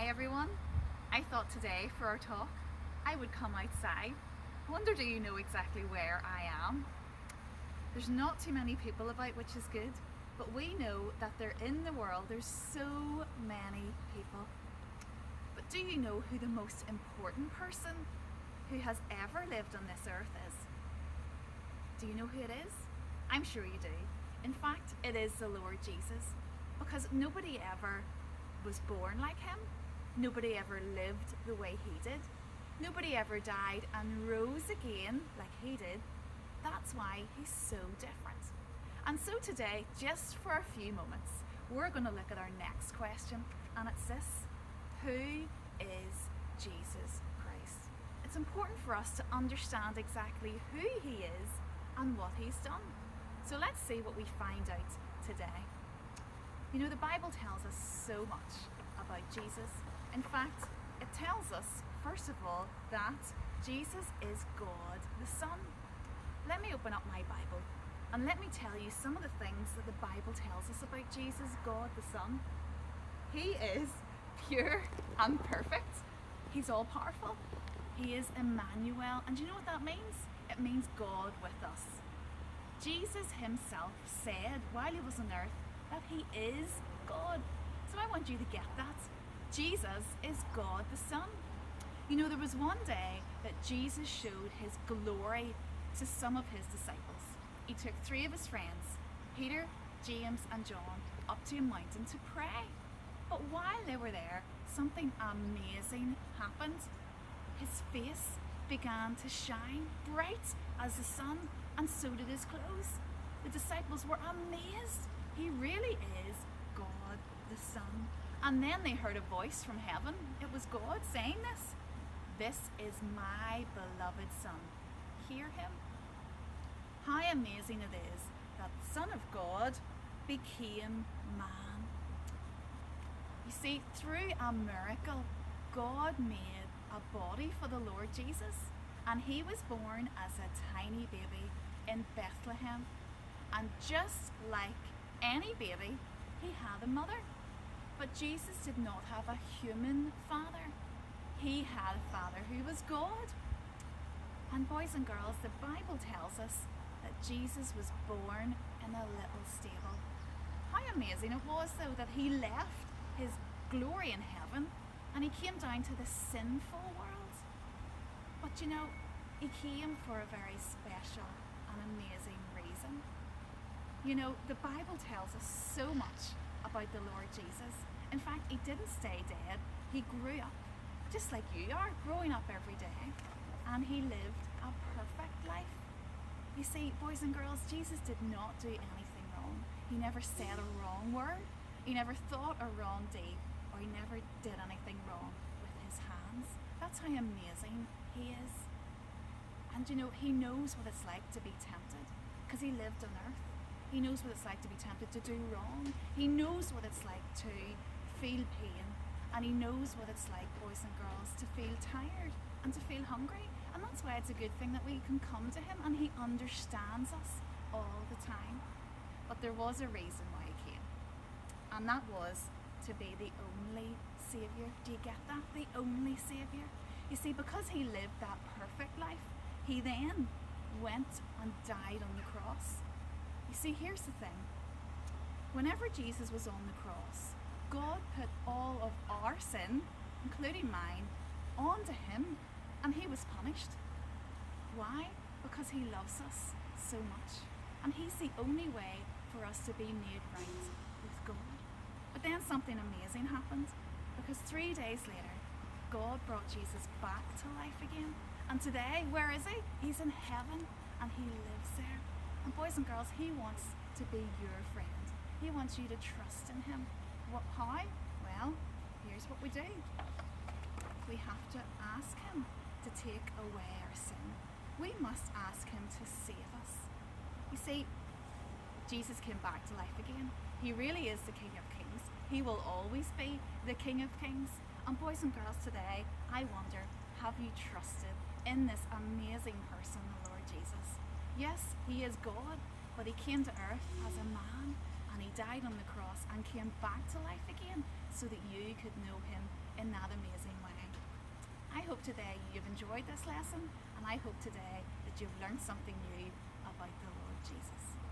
everyone. I thought today for our talk I would come outside. Wonder do you know exactly where I am? There's not too many people about, which is good, but we know that they're in the world. There's so many people. But do you know who the most important person who has ever lived on this earth is? Do you know who it is? I'm sure you do. In fact, it is the Lord Jesus, because nobody ever was born like him. Nobody ever lived the way he did. Nobody ever died and rose again like he did. That's why he's so different. And so today, just for a few moments, we're going to look at our next question, and it's this: who is Jesus Christ? It's important for us to understand exactly who he is and what he's done. So let's see what we find out today. You know, the Bible tells us so much about Jesus. In fact, it tells us, first of all, that Jesus is God the Son. Let me open up my Bible and let me tell you some of the things that the Bible tells us about Jesus, God the Son. He is pure and perfect. He's all powerful. He is Emmanuel. And do you know what that means? It means God with us. Jesus himself said while he was on earth that he is God. So I want you to get that. Jesus is God the Son. You know, there was one day that Jesus showed his glory to some of his disciples. He took 3 of his friends, Peter, James and John, up to a mountain to pray. But while they were there, something amazing happened. His face began to shine bright as the sun, and so did his clothes. The disciples were amazed. He really is God the Son. And then they heard a voice from heaven. It was God saying this: "This is my beloved Son. Hear him." How amazing it is that the Son of God became man. You see, through a miracle, God made a body for the Lord Jesus, and he was born as a tiny baby in Bethlehem. And just like any baby, he had a mother. But Jesus did not have a human father. He had a father who was God. And boys and girls, the Bible tells us that Jesus was born in a little stable. How amazing it was, though, that he left his glory in heaven and he came down to the sinful world. But you know, he came for a very special and amazing reason. You know, the Bible tells us so much about the Lord Jesus. In fact, he didn't stay dead. He grew up, just like you are, growing up every day. And he lived a perfect life. You see, boys and girls, Jesus did not do anything wrong. He never said a wrong word. He never thought a wrong deed, or he never did anything wrong with his hands. That's how amazing he is. And you know, he knows what it's like to be tempted, because he lived on earth. He knows what it's like to be tempted to do wrong. He knows what it's like to feel pain. And he knows what it's like, boys and girls, to feel tired and to feel hungry. And that's why it's a good thing that we can come to him and he understands us all the time. But there was a reason why he came. And that was to be the only Saviour. Do you get that? The only Saviour. You see, because he lived that perfect life, he then went and died on the cross. You see, here's the thing. Whenever Jesus was on the cross, God put all of our sin, including mine, onto him, and he was punished. Why? Because he loves us so much. And he's the only way for us to be made right with God. But then something amazing happened, because 3 days later, God brought Jesus back to life again. And today, where is he? He's in heaven, and he lives there. And boys and girls, he wants to be your friend. He wants you to trust in him. How? Well, here's what we do. We have to ask him to take away our sin. We must ask him to save us. You see, Jesus came back to life again. He really is the King of Kings. He will always be the King of Kings. And boys and girls, today, I wonder, have you trusted in this amazing person, the Lord Jesus? Yes, he is God, but he came to earth as a man, and he died on the cross and came back to life again so that you could know him in that amazing way. I hope today you've enjoyed this lesson, and I hope today that you've learned something new about the Lord Jesus.